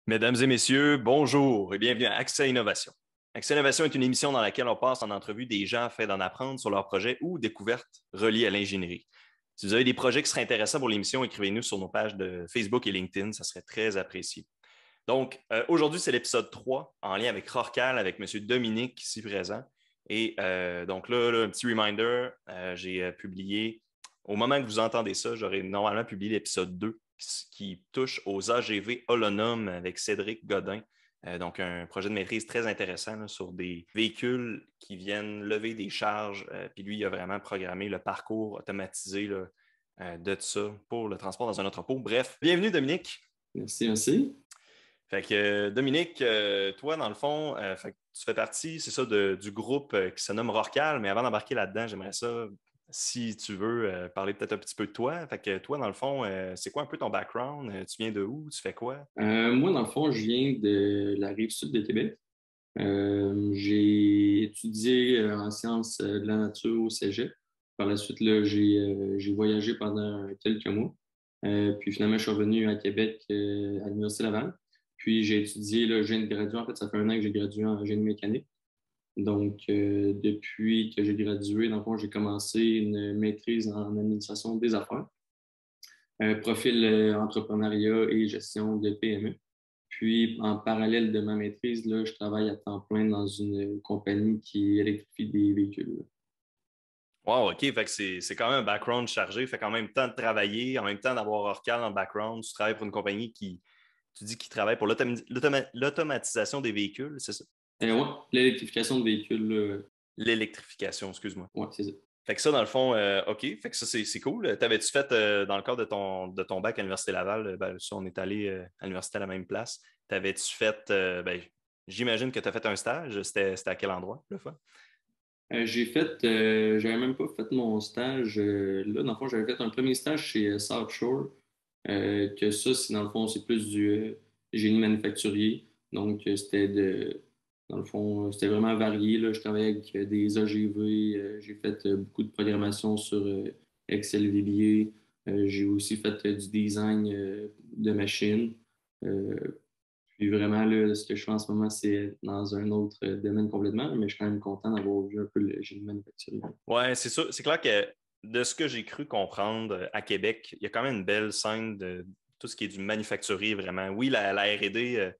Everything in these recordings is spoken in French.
Mesdames et messieurs, bonjour et bienvenue à Accès Innovation. Accès Innovation est une émission dans laquelle on passe en entrevue des gens afin d'en apprendre sur leurs projets ou découvertes reliées à l'ingénierie. Si vous avez des projets qui seraient intéressants pour l'émission, écrivez-nous sur nos pages de Facebook et LinkedIn, ça serait très apprécié. Donc, aujourd'hui, c'est l'épisode 3 en lien avec Rorcal, avec M. Dominique ici présent. Et donc là, un petit reminder, j'ai publié, au moment que vous entendez ça, j'aurais normalement publié l'épisode 2 qui touche aux AGV holonomes avec Cédric Godin. Donc, un projet de maîtrise très intéressant là, sur des véhicules qui viennent lever des charges. Puis lui, il a vraiment programmé le parcours automatisé là, de ça pour le transport dans un entrepôt. Bref, bienvenue Dominique. Merci, merci. Fait que Dominique, toi, dans le fond, fait que tu fais partie, c'est ça, du groupe qui se nomme Rorcal, mais avant d'embarquer là-dedans, j'aimerais ça, si tu veux, parler peut-être un petit peu de toi. Fait que toi, dans le fond, c'est quoi un peu ton background? Tu viens de où? Tu fais quoi? Moi, dans le fond, je viens de la rive sud de Québec. J'ai étudié en sciences de la nature au Cégep. Par la suite, là, j'ai voyagé pendant quelques mois. Puis finalement, je suis revenu à Québec à l'Université Laval. Puis j'ai étudié, là, je viens de graduer. En fait, ça fait un an que j'ai gradué en génie mécanique. Donc, depuis que j'ai gradué, dans le fond, j'ai commencé une maîtrise en administration des affaires. Profil entrepreneuriat et gestion de PME. Puis, en parallèle de ma maîtrise, là, je travaille à temps plein dans une compagnie qui électrifie des véhicules. Wow, OK. Fait que c'est quand même un background chargé. Fait qu'en même temps de travailler, en même temps d'avoir Rorcal en background, tu travailles pour une compagnie tu dis, qui travaille pour l'automatisation des véhicules, c'est ça? Ouais, l'électrification de véhicules, L'électrification, excuse-moi. ouais, c'est ça. Fait que ça, dans le fond, OK. Fait que ça, c'est cool. T'avais-tu fait, dans le cadre de ton bac à l'Université Laval, ben, ça, on est allé à l'université à la même place. T'avais-tu fait, ben, j'imagine que tu as fait un stage. C'était à quel endroit, le fois? J'avais même pas fait mon stage là. Dans le fond, j'avais fait un premier stage chez South Shore. Que ça, c'est dans le fond, c'est plus du génie manufacturier. Donc, dans le fond, c'était vraiment varié, là. Je travaillais avec des AGV, j'ai fait beaucoup de programmation sur Excel VBA. J'ai aussi fait du design de machines. Euh, Puis vraiment, là, ce que je fais en ce moment, c'est dans un autre domaine complètement, mais je suis quand même content d'avoir vu un peu le génie manufacturier. Ouais, c'est ça. C'est clair que de ce que j'ai cru comprendre à Québec, il y a quand même une belle scène de tout ce qui est du manufacturier, vraiment. Oui, la R&D,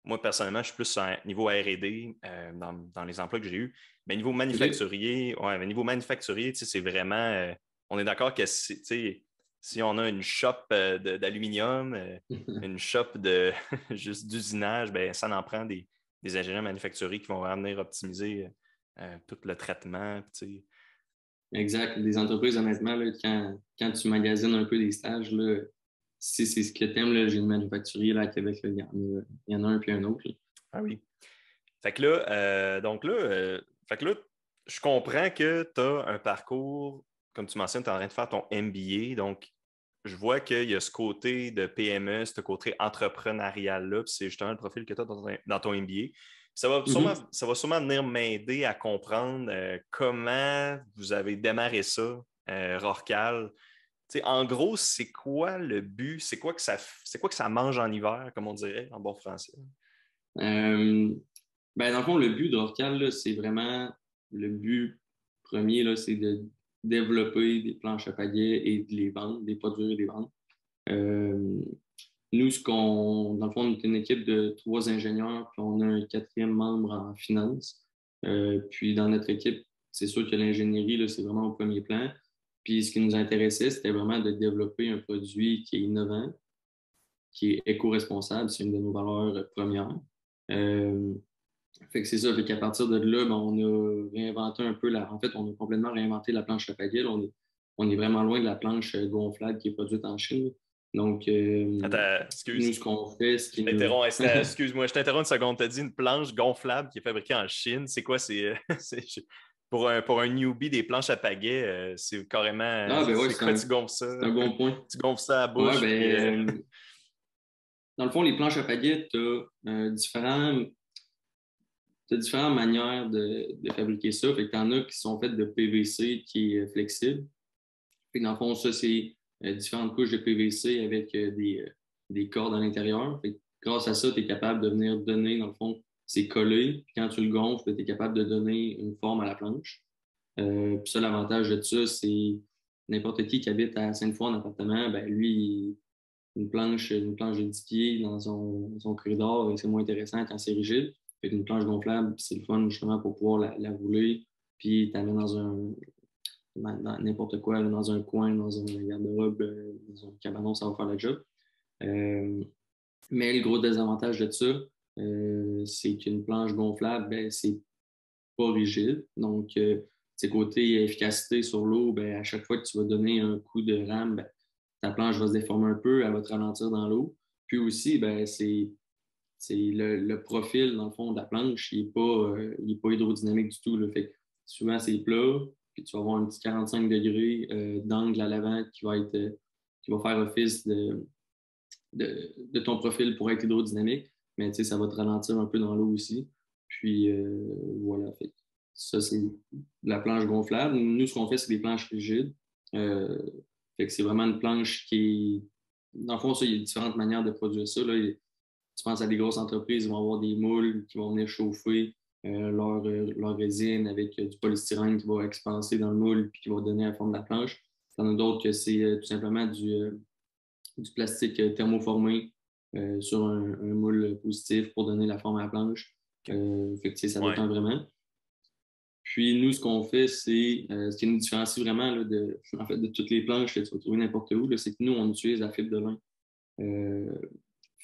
moi, personnellement, je suis plus à niveau R&D dans les emplois que j'ai eus. Mais niveau OK? manufacturier, ouais, mais niveau manufacturier, tu sais, c'est vraiment. On est d'accord que tu sais, si on a une shop d'aluminium, une shop de juste d'usinage, ben, ça en prend des ingénieurs manufacturiers qui vont vraiment venir optimiser tout le traitement. Tu sais. Exact. Des entreprises, honnêtement, là, quand tu magasines un peu des stages, là, si c'est ce que t'aimes, le génie manufacturier là, à Québec, là, il y en a un puis un autre, là. Ah oui. Fait que là, fait que là, je comprends que tu as un parcours, comme tu mentionnes, tu es en train de faire ton MBA. Donc, je vois qu'il y a ce côté de PME, ce côté entrepreneurial-là, puis c'est justement le profil que tu as dans ton MBA. Mhm. Ça va sûrement venir m'aider à comprendre comment vous avez démarré ça, Rorcal. Tu sais, en gros, c'est quoi le but? C'est quoi que ça mange en hiver, comme on dirait en bon français? Euh, Ben, dans le fond, le but de Rorcal, là, c'est vraiment le but premier, là, c'est de développer des planches à pagaie et de les vendre, des produire et les vendre. Euh, Nous, dans le fond, on est une équipe de 3 ingénieurs, puis on a un quatrième membre en finance. Puis dans notre équipe, c'est sûr que l'ingénierie, là, c'est vraiment au premier plan. Puis ce qui nous intéressait, c'était vraiment de développer un produit qui est innovant, qui est éco-responsable, c'est une de nos valeurs premières. Euh, Fait que c'est ça, fait qu'à partir de là, ben, on a réinventé un peu en fait, on a complètement réinventé la planche à pagaie. On est vraiment loin de la planche gonflable qui est produite en Chine. Donc, Attends, nous, excuse. ce qu'on fait, ce Je qui nous. t'interromps. Excuse-moi, je t'interromps une seconde. Tu as dit une planche gonflable qui est fabriquée en Chine. C'est quoi? Pour un newbie des planches à pagaie, c'est carrément. Ah, ben ouais, C'est quoi? Tu gonfles ça? c'est un bon point. Tu gonfles ça à la Ouais, bouche, puis. ben, dans le fond, les planches à pagaie, t'as différentes manières de fabriquer ça. Fait que t'en as qui sont faites de PVC qui est flexible. Fait que dans le fond, ça, c'est différentes couches de PVC avec des cordes à l'intérieur. Fait que grâce à ça, tu es capable de venir donner, dans le fond, c'est collé. Puis quand tu le gonfles, tu es capable de donner une forme à la planche. Puis ça, l'avantage de ça, c'est n'importe qui habite à Sainte-Foy en appartement, ben lui, une planche de 10 pieds dans son corridor, c'est moins intéressant quand c'est rigide. Fait qu'une planche gonflable, c'est le fun justement pour pouvoir la rouler, puis t'amener dans n'importe quoi, là, dans un coin, dans un garde-robe, dans un cabanon, ça va faire le job. Mais le gros désavantage de ça, c'est qu'une planche gonflable, ben, c'est pas rigide. Donc, côté efficacité sur l'eau, ben, à chaque fois que tu vas donner un coup de rame, ben, ta planche va se déformer un peu, elle va te ralentir dans l'eau. Puis aussi, ben, c'est le profil, dans le fond, de la planche, il est pas hydrodynamique du tout. Là. Fait que souvent, c'est plat, puis tu vas avoir un petit 45 degrés d'angle à l'avant qui va faire office de ton profil pour être hydrodynamique. Mais ça va te ralentir un peu dans l'eau aussi. Puis voilà, fait ça, c'est de la planche gonflable. Nous, ce qu'on fait, c'est des planches rigides. Euh, Fait que c'est vraiment une planche qui est. Dans le fond, ça, il y a différentes manières de produire ça. Là. Tu penses à des grosses entreprises, ils vont avoir des moules qui vont venir chauffer leur résine avec du polystyrène qui va expanser dans le moule puis qui va donner la forme de la planche. Il y en a d'autres que c'est tout simplement du plastique thermoformé sur un moule positif pour donner la forme à la planche. Fait que ça dépend vraiment. Puis nous, ce qu'on fait, c'est ce qui nous différencie vraiment là, en fait, de toutes les planches que tu vas trouver n'importe où, c'est que nous, on utilise la fibre de lin.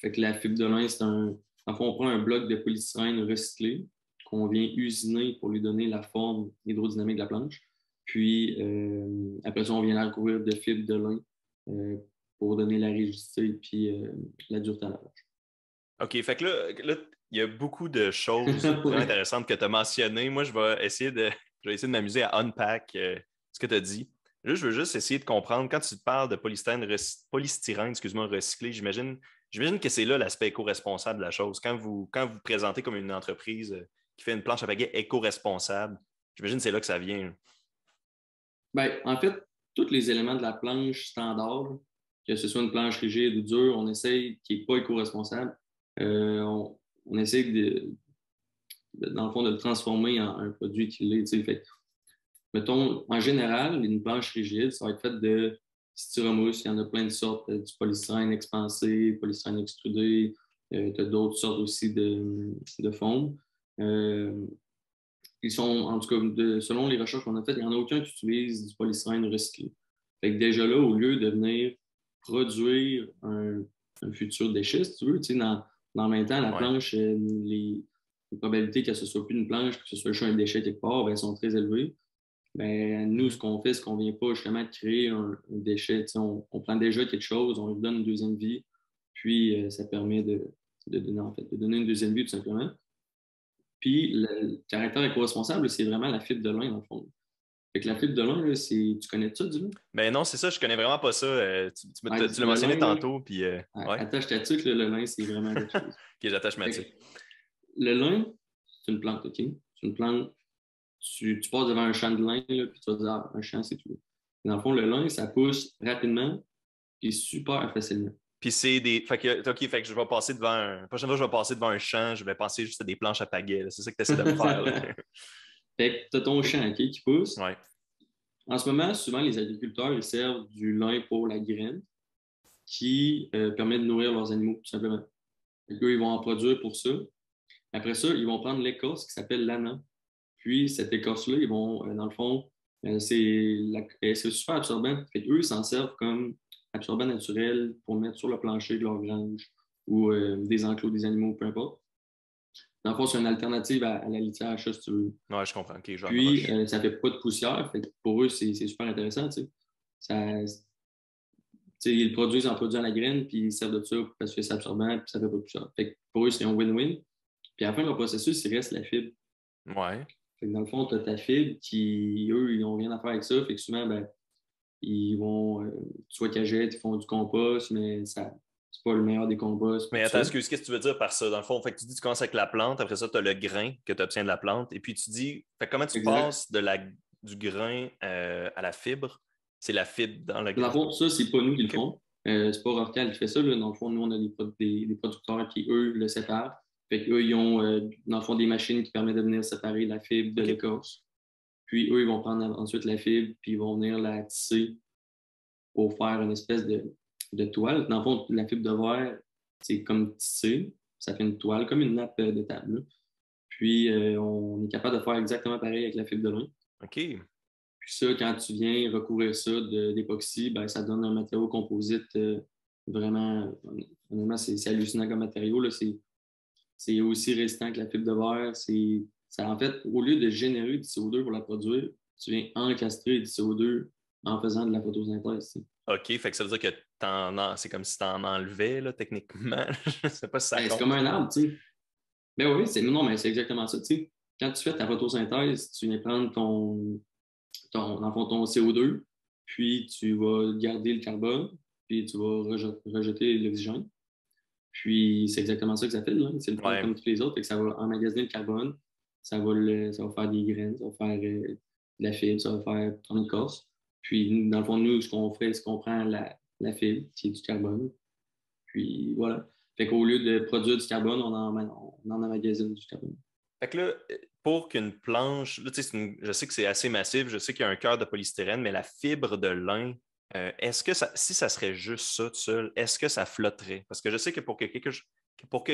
Fait que la fibre de lin, en fait, on prend un bloc de polystyrène recyclé qu'on vient usiner pour lui donner la forme hydrodynamique de la planche. Puis après ça, on vient la recouvrir de fibre de lin pour donner la rigidité et la dureté à la planche. OK, fait que là, il y a beaucoup de choses vraiment intéressantes que tu as mentionnées. Moi, je vais essayer de m'amuser à unpack ce que tu as dit. Là, je veux juste essayer de comprendre, quand tu parles de polystyrène, recyclé, j'imagine que c'est là l'aspect éco-responsable de la chose. Quand vous présentez comme une entreprise qui fait une planche à pagaie éco-responsable, j'imagine que c'est là que ça vient. Ben, en fait, tous les éléments de la planche standard, que ce soit une planche rigide ou dure, on essaye qui n'est pas éco-responsable. On essaye dans le fond, de le transformer en un produit qui l'est. Fait, mettons, en général, une planche rigide, ça va être fait de styromousse. Il y en a plein de sortes, du polystyrène expansé, polystyrène extrudé. Tu as d'autres sortes aussi de foam. Ils sont, en tout cas, selon les recherches qu'on a faites, il n'y en a aucun qui utilise du polystyrène recyclé. Fait que déjà là, au lieu de venir produire un futur déchet, si tu veux, dans le même temps, la planche, les probabilités que ce ne soit plus une planche, que ce soit juste un déchet quelque part, ben, sont très élevées. Ben, nous, ce qu'on fait, c'est qu'on ne vient pas justement de créer un déchet. On prend déjà quelque chose, on lui donne une deuxième vie, puis ça permet de donner une deuxième vie tout simplement. Puis le caractère éco-responsable, c'est vraiment la fibre de lin, dans le fond. Fait que la fibre de lin, là, tu connais ça, du lin? Ben non, c'est ça, je connais vraiment pas ça. Tu l'as mentionné lin, tantôt, puis ouais. Attache ta tuque, le lin, c'est vraiment quelque chose. OK, j'attache ma tuque. Le lin, c'est une plante, OK? C'est une plante. Tu passes devant un champ de lin, là, puis tu vas dire, ah, un champ, c'est tout. Dans le fond, le lin, ça pousse rapidement et super facilement. Puis c'est des. Fait que je vais passer devant un. La prochaine fois que je vais passer devant un champ, je vais penser juste à des planches à pagaie. C'est ça que tu essaies de me faire. Fait que tu as ton champ, OK, qui pousse. Ouais. En ce moment, souvent, les agriculteurs, ils servent du lin pour la graine qui permet de nourrir leurs animaux, tout simplement. Eux, ils vont en produire pour ça. Après ça, ils vont prendre l'écorce qui s'appelle l'ana. Puis, cette écorce-là, ils vont, dans le fond, c'est super absorbant. Fait qu'eux, ils s'en servent comme absorbant naturel pour mettre sur le plancher de leur grange ou des enclos des animaux, peu importe. Dans le fond, c'est une alternative à la litière, si tu veux. Ouais, je comprends. OK, Puis, ça ne fait pas de poussière. Fait que pour eux, c'est super intéressant. Ils le produisent en produisant la graine, puis ils servent de ça parce que c'est absorbant, puis ça ne fait pas de poussière. Fait que pour eux, c'est un win-win. Puis à la fin de leur processus, il reste la fibre. Ouais. Fait que dans le fond, tu as ta fibre qui, eux, ils n'ont rien à faire avec ça. Fait que souvent, ben, ils vont, soit qu'ils jettent, ils font du compost, mais ça, c'est pas le meilleur des composts. Mais attends, qu'est-ce que tu veux dire par ça? Dans le fond, fait que tu dis tu commences avec la plante, après ça, tu as le grain que tu obtiens de la plante, et puis tu dis, fait comment tu passes du grain à la fibre? C'est la fibre dans le grain. Dans le fond, ça, c'est pas nous qui le font. C'est pas Rorcal qui fait ça. Là. Dans le fond, nous, on a des producteurs qui, eux, le séparent. Fait qu'eux, ils ont, dans le fond, des machines qui permettent de venir séparer la fibre de OK. l'écorce. Puis eux, ils vont prendre ensuite la fibre, puis ils vont venir la tisser pour faire une espèce de toile. Dans le fond, la fibre de verre, c'est comme tissé. Ça fait une toile, comme une nappe de table. Là. Puis on est capable de faire exactement pareil avec la fibre de lin. OK. Puis ça, quand tu viens recouvrir ça d'époxy, ben, ça donne un matériau composite vraiment, honnêtement, c'est hallucinant comme matériau. Là. C'est aussi résistant que la fibre de verre. En fait, au lieu de générer du CO2 pour la produire, tu viens encastrer du CO2 en faisant de la photosynthèse. Tu sais. OK, fait que ça veut dire que c'est comme si tu en enlevais, là, techniquement. Je ne sais pas si ça Ben, c'est compte. comme un arbre, tu sais. Ben oui, non, mais c'est exactement ça. Tu sais. Quand tu fais ta photosynthèse, tu viens prendre dans le fond, ton CO2, puis tu vas garder le carbone, puis tu vas rejeter l'oxygène. Puis c'est exactement ça que ça fait. Là. C'est le fond Ouais. comme tous les autres. Fait que ça va emmagasiner le carbone, ça va faire des graines, ça va faire de la fibre, ça va faire ton écorce. Puis dans le fond, nous, ce qu'on fait, c'est qu'on prend la fibre, qui est du carbone. Puis voilà. Fait qu'au lieu de produire du carbone, on en emmagasine du carbone. Fait que là, pour qu'une planche, là, je sais que c'est assez massif, je sais qu'il y a un cœur de polystyrène, mais la fibre de lin, est-ce que si ça serait juste ça tout seul, est-ce que ça flotterait? Parce que je sais que pour que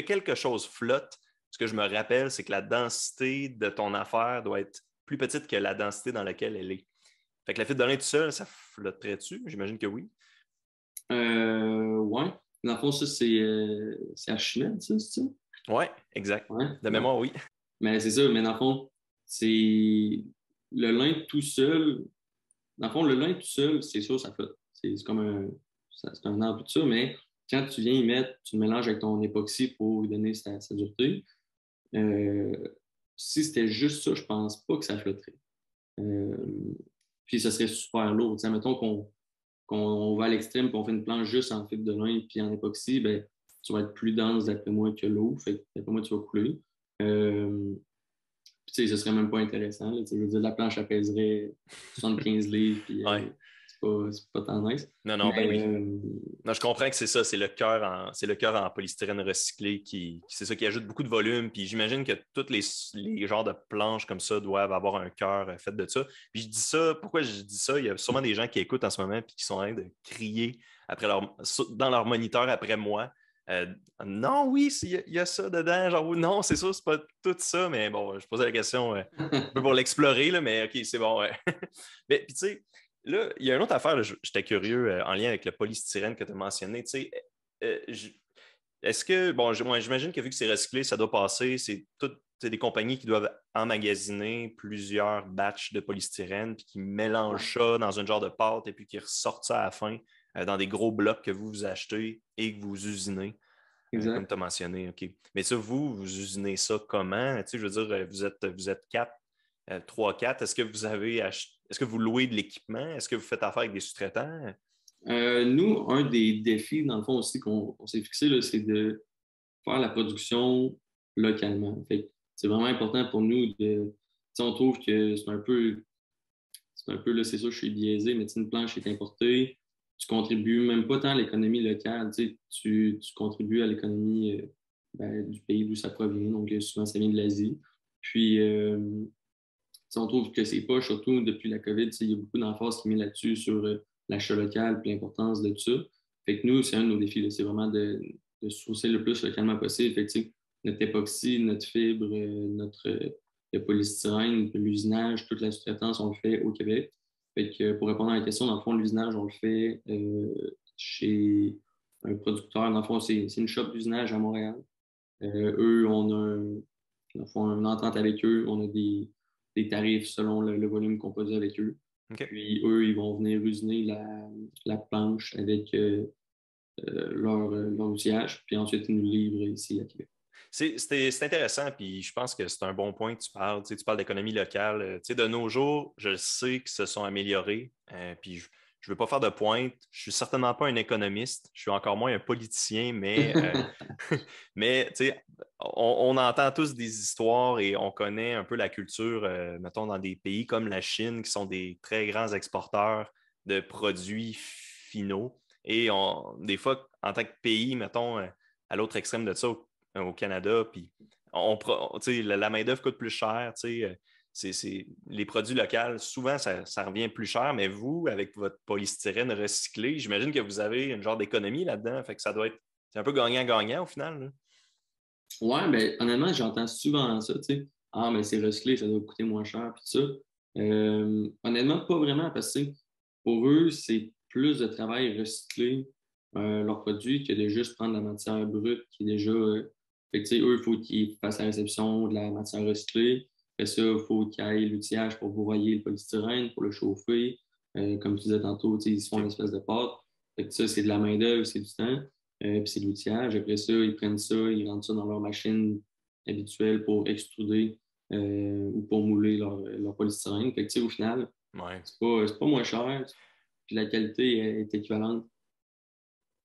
quelque chose flotte, ce que je me rappelle, c'est que la densité de ton affaire doit être plus petite que la densité dans laquelle elle est. Fait que la fibre de lin tout seul, ça flotterait-tu? J'imagine que oui. Ouais. Dans le fond, ça, c'est Archimède, ça, c'est ça? Ouais, exact. Ouais, De ouais. mémoire, oui. Mais c'est ça, mais dans le fond, c'est le lin tout seul. Dans le fond, le lin tout seul, c'est sûr, ça flotte. C'est comme c'est un arbre tout ça, mais quand tu viens y mettre, tu le mélanges avec ton époxy pour lui donner sa dureté. Euh, Si c'était juste ça, je pense pas que ça flotterait. Euh, Puis ça serait super lourd. T'sais, mettons qu'on va à l'extrême et qu'on fait une planche juste en fibre de lin puis en époxy, ben, tu vas être plus dense d'après moi que l'eau. Fait que d'après moi, tu vas couler. Euh, Puis, ce serait même pas intéressant. Là, je veux dire, la planche, elle pèserait 75 livres, puis Ouais. c'est pas tant nice. Non, non, ben Mais oui. Non, je comprends que c'est ça, c'est le cœur en polystyrène recyclé c'est ça qui ajoute beaucoup de volume. Puis j'imagine que tous les genres de planches comme ça doivent avoir un cœur fait de ça. Puis je dis ça, pourquoi je dis ça? Il y a sûrement des gens qui écoutent en ce moment puis qui sont en train de crier dans leur moniteur après moi. Euh, non, oui, il y a ça dedans. Genre, non, c'est sûr, c'est pas tout ça, mais bon, je posais la question un peu pour l'explorer, là, mais OK, c'est bon. Mais puis tu sais, là, il y a une autre affaire, là, j'étais curieux en lien avec le polystyrène que tu as mentionné. Tu sais, euh, j- est-ce que, bon, moi, j'imagine que vu que c'est recyclé, ça doit passer, c'est des compagnies qui doivent emmagasiner plusieurs batchs de polystyrène, puis qui ouais, mélangent ça dans un genre de pâte et puis qui ressortent ça à la fin dans des gros blocs que vous achetez et que vous usinez, comme exact. tu as mentionné. OK. Mais ça, vous usinez ça comment? Tu sais, je veux dire, vous êtes quatre, 3-4. Est-ce que vous louez de l'équipement? Est-ce que vous faites affaire avec des sous-traitants? Nous, un des défis, dans le fond, aussi, qu'on s'est fixé, là, c'est de faire la production localement. Fait que c'est vraiment important pour nous de. On trouve que là, c'est sûr, je suis biaisé, mais une planche est importée, tu contribues même pas tant à l'économie locale, tu contribues à l'économie ben, du pays d'où ça provient, donc souvent ça vient de l'Asie. Puis, on trouve que c'est pas, surtout depuis la COVID, il y a beaucoup d'emphase qui met là-dessus sur l'achat local et l'importance de tout ça. Fait que nous, c'est un de nos défis, là, c'est vraiment de sourcer le plus localement possible. Fait que, notre époxy, notre fibre, le polystyrène, l'usinage, toute la sous-traitance, on le fait au Québec. Fait que pour répondre à la question, dans le fond, l'usinage, on le fait chez un producteur. Dans le fond, c'est une shop d'usinage à Montréal. Eux, dans le fond, une entente avec eux. On a des tarifs selon le volume qu'on produit avec eux. OK. Puis eux, ils vont venir usiner la planche avec leur outillage. Puis ensuite, ils nous livrent ici à Québec. C'est intéressant, puis je pense que c'est un bon point que tu parles. Tu sais, tu parles d'économie locale. Tu sais, de nos jours, je sais qu'ils se sont améliorés. Puis je ne veux pas faire de pointe. Je suis certainement pas un économiste. Je suis encore moins un politicien, mais tu sais, on entend tous des histoires et on connaît un peu la culture, mettons, dans des pays comme la Chine, qui sont des très grands exporteurs de produits finaux. Et des fois, en tant que pays, mettons, à l'autre extrême de ça, au Canada, puis la main-d'œuvre coûte plus cher. Les produits locaux, souvent, ça revient plus cher, mais vous, avec votre polystyrène recyclé, j'imagine que vous avez une genre d'économie là-dedans. Fait que ça doit être c'est un peu gagnant-gagnant au final. Là. Ouais, ben honnêtement, j'entends souvent ça, tu sais. Ah, mais c'est recyclé, ça doit coûter moins cher, puis ça. Honnêtement, pas vraiment, parce que pour eux, c'est plus de travail recycler leurs produits que de juste prendre la matière brute qui est déjà. Fait que, tu sais, eux, il faut qu'ils fassent la réception de la matière recyclée. Après ça, il faut qu'il y ait l'outillage pour broyer le polystyrène, pour le chauffer. Comme tu disais tantôt, tu sais, ils se font une espèce de pâte. Fait que ça, c'est de la main-d'œuvre, c'est du temps. Puis c'est de l'outillage. Après ça, ils prennent ça, ils rentrent ça dans leur machine habituelle pour extruder ou pour mouler leur polystyrène. Fait que, tu sais, au final, Ouais. c'est pas moins cher. Puis la qualité est équivalente.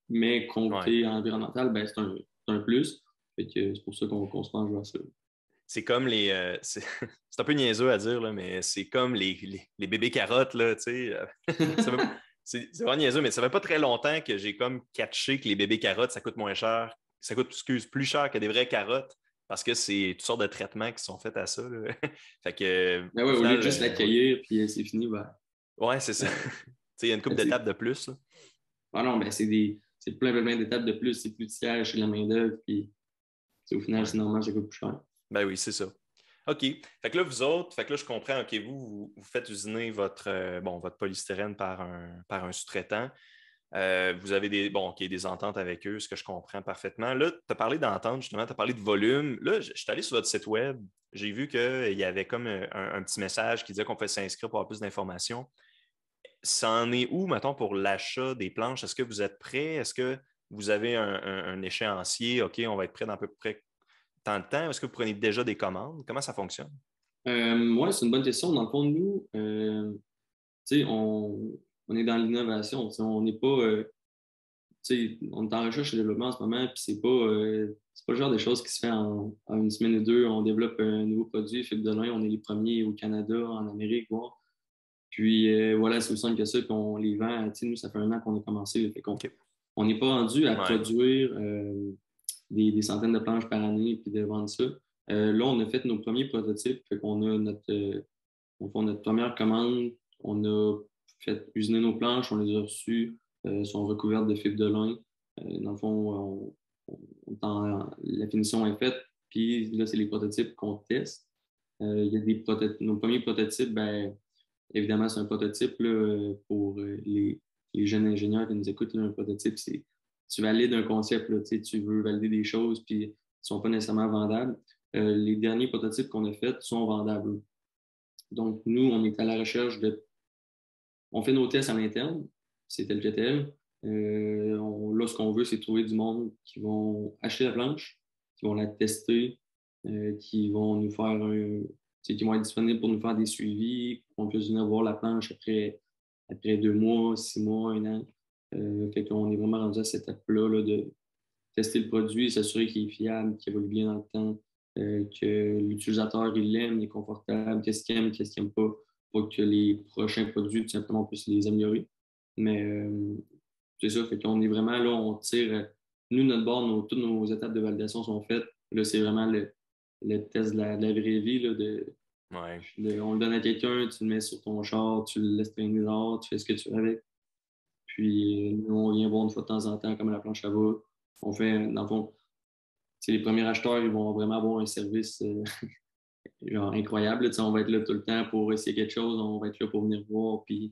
Mais Ouais. côté environnemental, ben, c'est un plus. Fait que c'est pour ça qu'on se penche vers ça. C'est comme les. C'est un peu niaiseux à dire, là, mais c'est comme les bébés carottes, là, tu sais. C'est vraiment niaiseux, mais ça fait pas très longtemps que j'ai comme catché que les bébés carottes, ça coûte moins cher. Ça coûte, excuse, plus cher que des vraies carottes parce que c'est toutes sortes de traitements qui sont faits à ça. Là. Fait que, Ben au ouais, au lieu final, de juste l'accueillir, puis c'est fini, ben, ouais, c'est ça. euh, Tu sais, il y a une couple ben, tu sais, d'étapes de plus. Là. ah non, ben c'est plein d'étapes de plus. C'est plus de siège, c'est de la main-d'œuvre, puis au final, Ouais. c'est normal, ça coûte plus cher. Ben oui, c'est ça. OK. Fait que là, vous autres, fait que là, je comprends, OK, vous faites usiner votre polystyrène par un sous-traitant. Vous avez des ententes avec eux, ce que je comprends parfaitement. Là, tu as parlé d'entente, justement, tu as parlé de volume. Là, je suis allé sur votre site web, j'ai vu qu'il y avait comme un petit message qui disait qu'on pouvait s'inscrire pour avoir plus d'informations. Ça en est où, mettons, pour l'achat des planches? Est-ce que vous êtes prêt? Est-ce que vous avez un échéancier? OK, on va être prêt dans à peu près tant de temps? Est-ce que vous prenez déjà des commandes? Comment ça fonctionne? Ouais, c'est une bonne question. Dans le fond, nous, tu sais, on est dans l'innovation. Tu sais, on n'est pas, tu sais, on est en recherche et développement en ce moment, puis c'est pas le genre de choses qui se fait en une semaine ou deux. On développe un nouveau produit, fibre de lin, on est les premiers au Canada, en Amérique, voir. Puis voilà, c'est aussi simple que ça, puis on les vend. Tu sais, nous, ça fait un an qu'on a commencé, là, fait qu'on OK. on n'est pas rendu à Ouais. produire des centaines de planches par année puis de vendre ça. Là, on a fait nos premiers prototypes, fait qu'on a on fait notre première commande, on a fait usiner nos planches, on les a reçues, sont recouvertes de fibres de lin. Dans le fond, la finition est faite, puis là, c'est les prototypes qu'on teste. Il y a nos premiers prototypes, ben, évidemment, c'est un prototype là, pour les jeunes ingénieurs qui nous écoutent. Là, un prototype, c'est tu valides un concept, là, tu veux valider des choses, puis ils ne sont pas nécessairement vendables. Les derniers prototypes qu'on a faits sont vendables. Donc, nous, on est à la recherche de. On fait nos tests à l'interne, c'est tel que tel. Là, ce qu'on veut, c'est trouver du monde qui vont acheter la planche, qui vont la tester, qui vont nous faire qui vont être disponibles pour nous faire des suivis, qu'on puisse venir voir la planche après 2 mois, 6 mois, un an. Fait qu'on est vraiment rendu à cette étape-là là, de tester le produit, s'assurer qu'il est fiable, qu'il évolue bien dans le temps, que l'utilisateur il l'aime, il est confortable, qu'est-ce qu'il aime pas, pour que les prochains produits, tout simplement, puissent les améliorer. Mais c'est ça, fait qu'on est vraiment là, on tire, nous, notre bord, toutes nos étapes de validation sont faites. Là, c'est vraiment le test de la vraie vie, là, Ouais. on le donne à quelqu'un, tu le mets sur ton char, tu le laisses traîner dehors, tu fais ce que tu veux avec. Puis nous, on vient voir une fois de temps en temps comment la planche ça va. On fait, dans le fond, les premiers acheteurs, ils vont vraiment avoir un service genre incroyable. On va être là tout le temps pour essayer quelque chose, on va être là pour venir voir. Puis,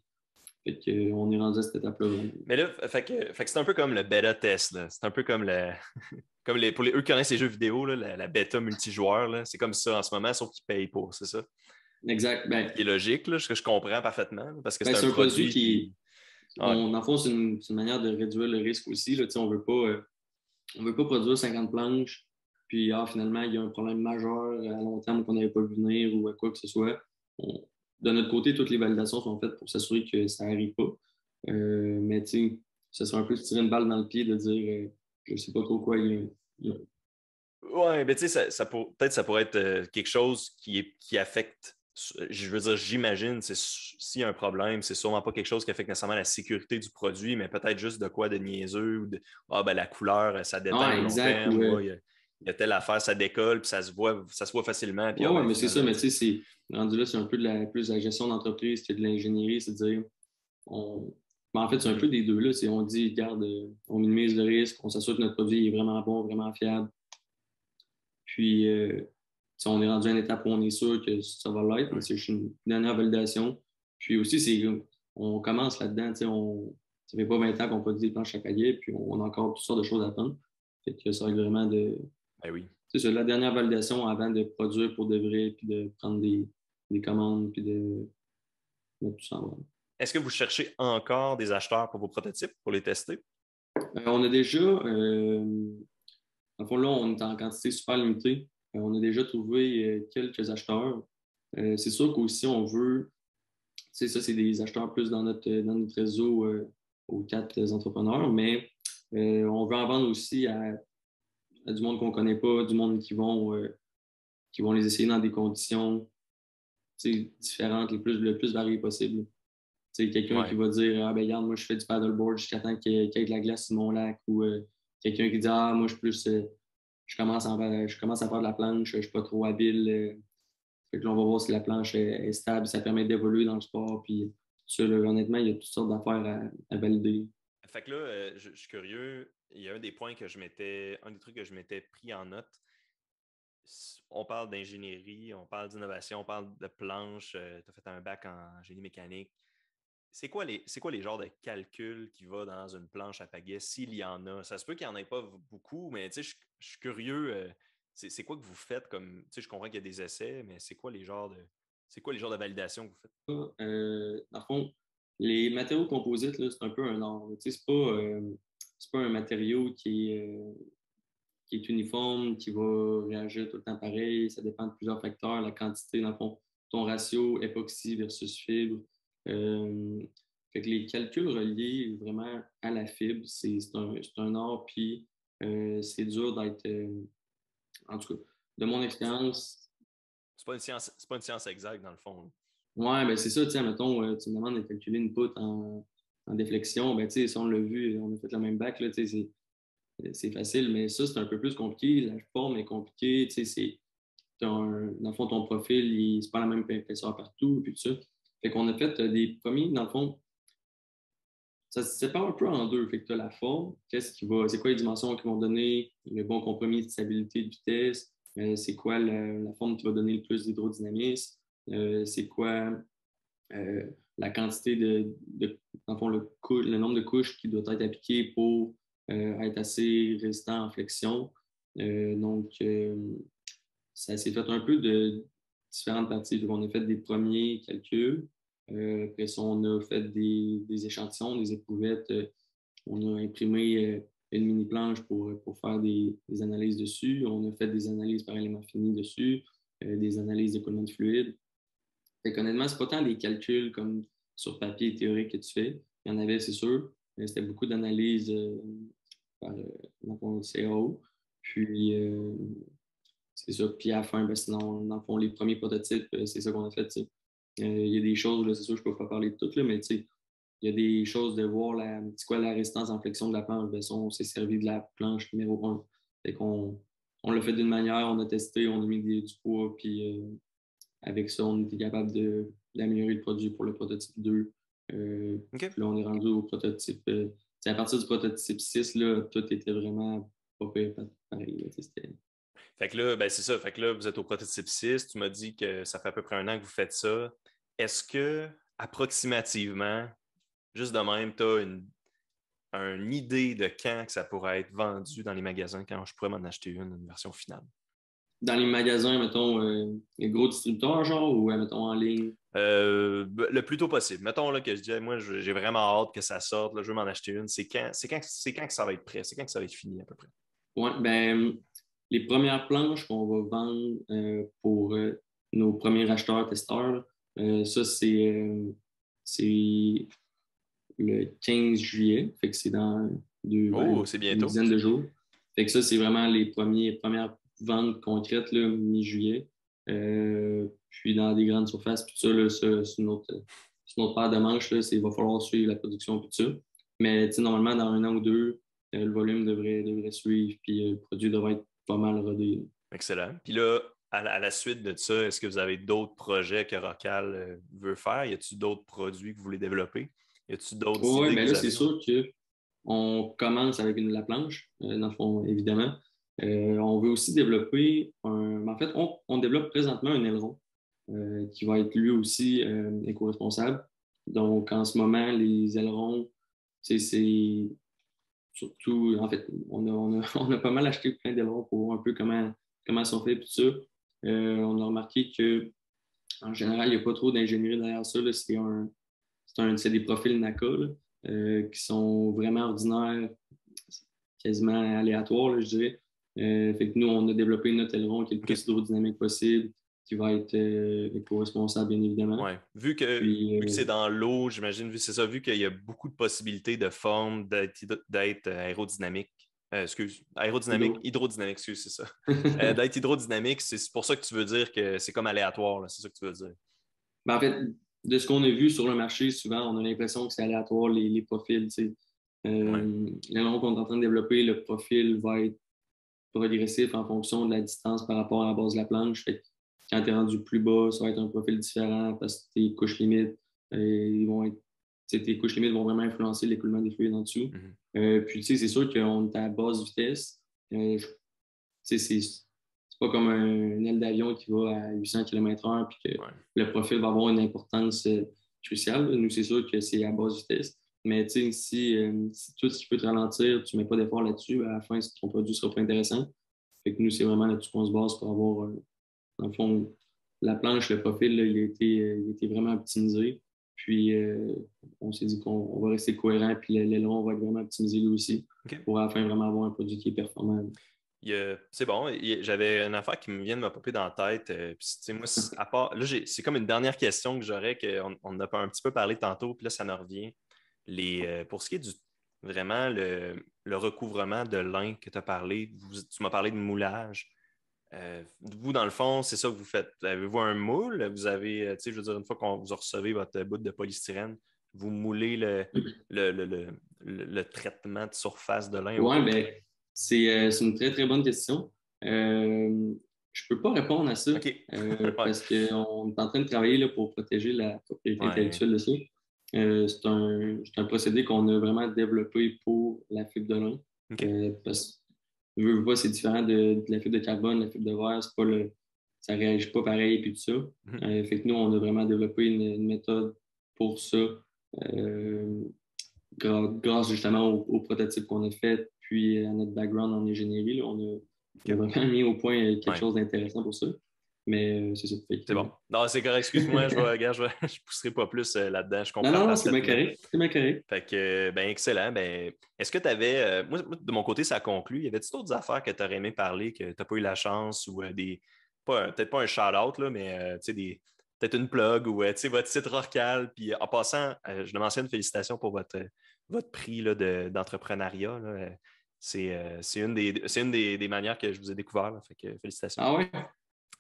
fait que, on est rendu à cette étape-là. Mais là, fait que c'est un peu comme le bêta test. Là. C'est un peu comme pour eux qui connaissent les jeux vidéo, là, la bêta multijoueur. Là. C'est comme ça en ce moment, sauf qu'ils payent pour, c'est ça. Exact. Ce qui est logique, là, ce que je comprends parfaitement, là, parce que c'est un C'est un produit produit qui, qui. Ouais. dans le fond, c'est une manière de réduire le risque aussi. Là. On veut pas produire 50 planches, puis finalement, il y a un problème majeur à long terme qu'on n'avait pas vu venir ou à quoi que ce soit. De notre côté, toutes les validations sont faites pour s'assurer que ça n'arrive pas. Mais tu sais, ce serait un peu se tirer une balle dans le pied de dire je sais pas trop quoi il y a. Ouais, mais tu sais, peut-être ça pourrait être quelque chose qui affecte je veux dire, j'imagine, s'il y a un problème, c'est sûrement pas quelque chose qui affecte nécessairement la sécurité du produit, mais peut-être juste de quoi de niaiseux ou de la couleur, ça déteint Ah, au long exact. terme, ou il y a telle affaire, ça décolle, puis ça se voit facilement, puis Ouais, mais c'est ça, finalement. mais tu sais, rendu là, c'est un peu plus de la gestion d'entreprise que de l'ingénierie, c'est à dire, mais en fait, c'est un peu des deux, là. On dit, regarde, on minimise le risque, on s'assure que notre produit est vraiment bon, vraiment fiable. Puis, on est rendu à une étape où on est sûr que ça va l'être, mais c'est juste une dernière validation. Puis aussi, on commence là-dedans, ça fait pas 20 ans qu'on produit des planches à pagaie, puis on a encore toutes sortes de choses à apprendre. Fait que ça va être vraiment Ben oui. c'est ça, la dernière validation avant de produire pour de vrai, puis de prendre des commandes, puis de mettre tout ça en vente. Est-ce que vous cherchez encore des acheteurs pour vos prototypes, pour les tester? On a déjà, en fond, là, on est en quantité super limitée. On a déjà trouvé quelques acheteurs. C'est sûr qu'aussi, on veut, c'est ça, c'est des acheteurs plus dans notre réseau aux 4 entrepreneurs, mais on veut en vendre aussi à du monde qu'on ne connaît pas, du monde qui vont les essayer dans des conditions différentes, le plus variées possible. Quelqu'un qui Ouais. va dire ah ben regarde, moi je fais du paddleboard jusqu'à temps qu'il y ait de la glace sur mon lac ou quelqu'un qui dit ah moi je commence à faire de la planche, je suis pas trop habile. Fait que là, on va voir si la planche est stable, ça permet d'évoluer dans le sport. Puis ça, là, honnêtement, il y a toutes sortes d'affaires à valider. Fait que là, je suis curieux. Il y a un des trucs que je m'étais pris en note. On parle d'ingénierie, on parle d'innovation, on parle de planche. Tu as fait un bac en génie mécanique. C'est quoi les genres de calculs qui va dans une planche à pagaie, s'il y en a? Ça se peut qu'il n'y en ait pas beaucoup, mais je suis curieux. C'est quoi que vous faites comme. Je comprends qu'il y a des essais, mais c'est quoi les genres de validation que vous faites? Dans le fond, les matériaux composites, là, c'est un peu un art. C'est pas un matériau qui est uniforme, qui va réagir tout le temps pareil. Ça dépend de plusieurs facteurs. La quantité, dans le fond, ton ratio époxy versus fibre. Euh, Fait que les calculs reliés vraiment à la fibre, c'est un art, puis c'est dur d'être. En tout cas, de mon expérience, C'est pas une science exacte, dans le fond. ouais, ben c'est ça, tu sais, mettons, tu me demandes de calculer une poutre en déflexion, ben tu sais, si on l'a vu, on a fait le même bac, là, tu sais, c'est facile, mais ça, c'est un peu plus compliqué. La forme est compliquée. Tu sais, dans le fond, ton profil, c'est pas la même épaisseur partout, puis tout ça. Fait qu'on a fait des premiers, dans le fond, ça se sépare un peu en deux. Fait que tu as la forme, c'est quoi les dimensions qui vont donner le bon compromis de stabilité de vitesse, c'est quoi la forme qui va donner le plus d'hydrodynamisme, c'est quoi la quantité dans le fond, le nombre de couches qui doit être appliqué pour être assez résistant en flexion. Donc, ça s'est fait un peu de différentes parties. Donc, on a fait des premiers calculs. Après ça, on a fait des échantillons, des éprouvettes. On a imprimé une mini-planche pour faire des analyses dessus. On a fait des analyses parallèlement finies dessus, des analyses d'écoulement de fluide. Fait qu'honnêtement, c'est pas tant des calculs comme sur papier théorique que tu fais. Il y en avait, c'est sûr, mais c'était beaucoup d'analyses dans le CAO. Puis, c'est ça. Puis à la fin, ben, sinon, dans le fond, les premiers prototypes, c'est ça qu'on a fait. Il y a des choses, là, c'est sûr, je ne peux pas parler de toutes, là, mais il y a des choses de voir c'est quoi la résistance en flexion de la planche. Ben, ça, on s'est servi de la planche numéro 1. Fait qu'on on l'a fait d'une manière, on a testé, on a mis du poids, puis avec ça, on était capable d'améliorer le produit pour le prototype 2. OK. Puis là, on est rendu au prototype. À partir du prototype 6, là, tout était vraiment pas pire, pareil. Là, Fait que là, ben c'est ça. Fait que là, vous êtes au prototype 6. Tu m'as dit que ça fait à peu près un an que vous faites ça. Est-ce que, approximativement, juste de même, tu as une idée de quand que ça pourrait être vendu dans les magasins, quand je pourrais m'en acheter une version finale? dans les magasins, mettons, les gros distributeurs, genre, ou mettons en ligne? Le plus tôt possible. Mettons là, que je dis, moi, j'ai vraiment hâte que ça sorte. Là, je veux m'en acheter une. C'est quand que ça va être prêt? C'est quand que ça va être fini, à peu près? Ouais, ben, les premières planches qu'on va vendre pour nos premiers acheteurs-testeurs, ça, c'est le 15 juillet. Fait que c'est dans Oh, c'est une bientôt. dizaine de jours. Fait que ça, c'est vraiment les premières ventes concrètes, là, mi-juillet. Puis dans des grandes surfaces, puis ça, là, c'est une autre paire de manches. Là, il va falloir suivre la production, puis tout ça. Mais normalement, dans un an ou deux, le volume devrait suivre, puis le produit devrait être pas mal rodé. Excellent. Puis là, à la suite de ça, est-ce que vous avez d'autres projets que Rocal veut faire? Y a-t-il d'autres produits que vous voulez développer? Y a-t-il d'autres Oui, idées que bien vous là, c'est avez? sûr qu'on commence avec la planche, dans le fond, évidemment. On veut aussi développer en fait, on développe présentement un aileron qui va être lui aussi éco-responsable. Donc, en ce moment, les ailerons, c'est surtout, en fait, on a pas mal acheté plein d'ailerons pour voir un peu comment ils sont faits et tout ça. On a remarqué que en général, il n'y a pas trop d'ingénierie derrière ça. Là. C'est des profils NACA là, qui sont vraiment ordinaires, quasiment aléatoires, là, je dirais. Fait que nous, on a développé notre aileron qui est le OK. plus hydrodynamique possible, qui va être éco-responsable, bien évidemment. Ouais. Vu que c'est dans l'eau, j'imagine, vu c'est ça, vu qu'il y a beaucoup de possibilités de forme d'être aérodynamique. Hydro. Hydrodynamique, excuse, c'est ça. D'être hydrodynamique, c'est pour ça que tu veux dire que c'est comme aléatoire, là, c'est ça que tu veux dire. Ben, en fait, de ce qu'on a vu sur le marché, souvent, on a l'impression que c'est aléatoire, les profils. Tu sais. Ouais. L'aileron qu'on est en train de développer, le profil va être progressif en fonction de la distance par rapport à la base de la planche. Fait que quand tu es rendu plus bas, ça va être un profil différent parce que tes couches limites, tes couches limites vont vraiment influencer l'écoulement des fluides en dessous. Mhm. Puis, tu sais, c'est sûr qu'on est à basse vitesse. C'est pas comme une aile d'avion qui va à 800 km/h puis que Ouais. le profil va avoir une importance cruciale. Nous, c'est sûr que c'est à basse vitesse. Mais si tout ce qui peut te ralentir, tu ne mets pas d'effort là-dessus, à la fin, ton produit ne sera pas intéressant. Fait que nous, c'est vraiment là-dessus qu'on se base pour avoir, dans le fond, la planche, le profil, là, il a été vraiment optimisé. Puis, on s'est dit qu'on va rester cohérent, puis l'aileron va être vraiment optimisé lui aussi OK. pour à la fin vraiment avoir un produit qui est performant. C'est bon. J'avais une affaire qui me vient de me popper dans la tête. Puis, tu sais, moi, à part, là, c'est comme une dernière question que j'aurais, qu'on on a un petit peu parlé tantôt, puis là, ça me revient. Pour ce qui est vraiment le recouvrement de lin que tu as parlé, tu m'as parlé de moulage. Vous, dans le fond, c'est ça que vous faites. Avez-vous un moule? Vous avez, tu sais, je veux dire, une fois qu'on vous recevez votre bout de polystyrène, vous moulez le, le, le- le traitement de surface de lin Oui, autour? ben, c'est une très, très bonne question. Je ne peux pas répondre à ça OK. Ouais. parce qu'on est en train de travailler là, pour protéger la propriété Ouais. intellectuelle de ça. C'est un procédé qu'on a vraiment développé pour la fibre de lin. OK. Parce que, veux pas, c'est différent de la fibre de carbone, la fibre de verre, ça ne réagit pas pareil et tout ça. Mhm. Fait que nous, on a vraiment développé une méthode pour ça. Euh, grâce justement au prototype qu'on a fait, puis à notre background en ingénierie, là, on a OK. vraiment mis au point quelque Ouais. chose d'intéressant pour ça. Mais c'est ça. Fait C'est que, bon. Non, c'est correct. Excuse-moi, regarde, je pousserai pas plus là-dedans. Je non, comprends non, non, c'est bien parfaitement. correct. C'est bien correct. Fait que, ben, excellent. Ben, est-ce que tu avais, moi, de mon côté, ça conclut. Y avait-il d'autres affaires que tu aurais aimé parler, que tu n'as pas eu la chance ou peut-être pas un shout-out, là, mais tu sais, peut-être une plug ou tu sais, votre site Rorcal. Puis en passant, je le mentionne, félicitations pour votre prix là, d'entrepreneuriat. Là. C'est une des manières que je vous ai découvert. Là. Fait que félicitations. Ah ouais?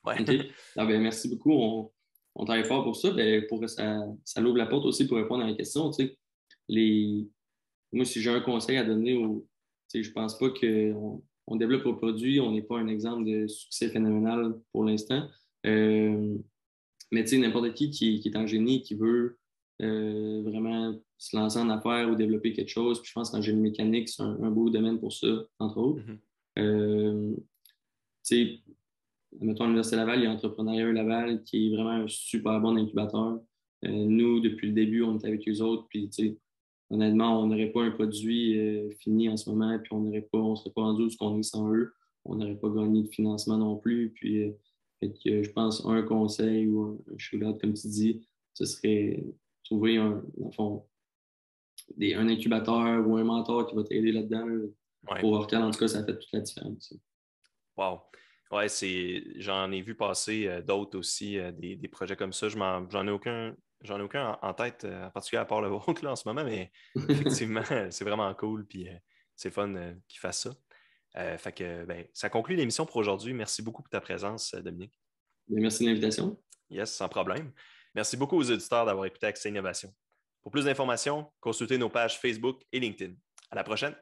Ouais. OK. Ah, ben, merci beaucoup. On travaille fort pour ça. Ben, ça l'ouvre la porte aussi pour répondre à la question. Tu sais, les, moi, si j'ai un conseil à donner, tu sais, je pense pas qu'on développe un produit, on n'est pas un exemple de succès phénoménal pour l'instant. Euh, Mais tu sais, n'importe qui est en génie, qui veut vraiment se lancer en affaires ou développer quelque chose, puis je pense qu'en génie mécanique, c'est un beau domaine pour ça, entre autres. Mhm. Euh, tu sais, mettons, à l'Université Laval, il y a Entrepreneuriat Laval qui est vraiment un super bon incubateur. Nous, depuis le début, on est avec eux autres, puis tu sais, honnêtement, on n'aurait pas un produit fini en ce moment, puis on serait pas rendu où ce qu'on est sans eux. On n'aurait pas gagné de financement non plus. Puis, fait que, je pense un conseil ou un shoot-out, comme tu dis, ce serait trouver dans le fond, un incubateur ou un mentor qui va t'aider là-dedans. Là. Ouais. Pour Orcal, en tout cas, ça fait toute la différence. Wow. Ouais, j'en ai vu passer d'autres aussi, des projets comme ça. J'en ai aucun en tête, en particulier à part le vôtre là, en ce moment, mais effectivement, c'est vraiment cool, puis c'est fun qu'ils fassent ça. Fait que, ben, ça conclut l'émission pour aujourd'hui. Merci beaucoup pour ta présence, Dominique. Bien, merci de l'invitation. Yes, sans problème. Merci beaucoup aux auditeurs d'avoir écouté Accès Innovation. Pour plus d'informations, consultez nos pages Facebook et LinkedIn. À la prochaine!